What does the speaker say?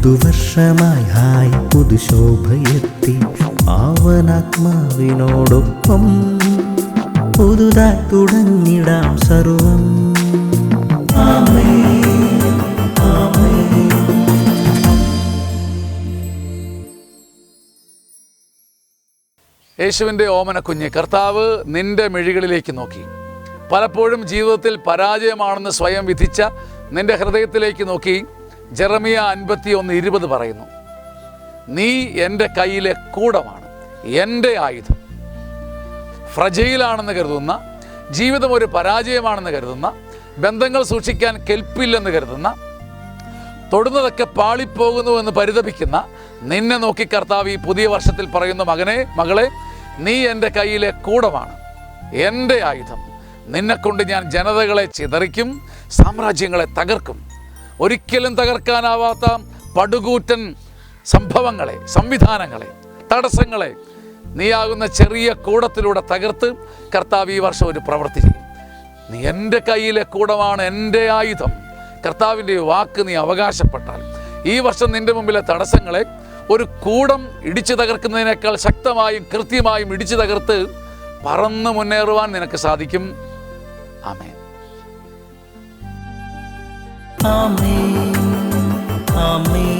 പുതുവർഷമായി hi പുതുശോഭയെത്തി പാവനാത്മാവിനോടൊപ്പം പുതുതായി തുടങ്ങിടാം സർവം. യേശുവിൻ്റെ ഓമന കുഞ്ഞ്, കർത്താവ് നിൻ്റെ മിഴികളിലേക്ക് നോക്കി. പലപ്പോഴും ജീവിതത്തിൽ പരാജയമാണെന്ന് സ്വയം വിധിച്ച നിൻ്റെ ഹൃദയത്തിലേക്ക് നോക്കി ജെറമിയ 51:20 പറയുന്നു, നീ എൻ്റെ കയ്യിലെ കൂടമാണ്, എൻ്റെ ആയുധം. ഫ്രജയിലാണെന്ന് കരുതുന്ന, ജീവിതം ഒരു പരാജയമാണെന്ന് കരുതുന്ന, ബന്ധങ്ങൾ സൂക്ഷിക്കാൻ കെൽപ്പില്ലെന്ന് കരുതുന്ന, തൊടുന്നതൊക്കെ പാളിപ്പോകുന്നുവെന്ന് പരിതപിക്കുന്ന നിന്നെ നോക്കി കർത്താവ് ഈ പുതിയ വർഷത്തിൽ പറയുന്നു, മകനെ, മകളെ, നീ എൻ്റെ കയ്യിലെ കൂടമാണ്, എൻ്റെ ആയുധം. നിന്നെക്കൊണ്ട് ഞാൻ ജനതകളെ ചിതറിക്കും, സാമ്രാജ്യങ്ങളെ തകർക്കും. ഒരിക്കലും തകർക്കാനാവാത്ത പടുകൂറ്റൻ സംഭവങ്ങളെ, സംവിധാനങ്ങളെ, തടസ്സങ്ങളെ നീയാകുന്ന ചെറിയ കൂടത്തിലൂടെ തകർത്ത് കർത്താവ് ഈ വർഷം ഒരു പ്രവൃത്തി ചെയ്യും. നീ എൻ്റെ കയ്യിലെ കൂടമാണ്, എൻ്റെ ആയുധം. കർത്താവിൻ്റെ വാക്ക് നീ അവകാശപ്പെട്ടാൽ ഈ വർഷം നിൻ്റെ മുമ്പിലെ തടസ്സങ്ങളെ ഒരു കൂടം ഇടിച്ചു തകർക്കുന്നതിനേക്കാൾ ശക്തമായും കൃത്യമായും ഇടിച്ചു തകർത്ത് പറന്ന് മുന്നേറുവാൻ നിനക്ക് സാധിക്കും. ആമേൻ. ആമേൻ. ആമേൻ.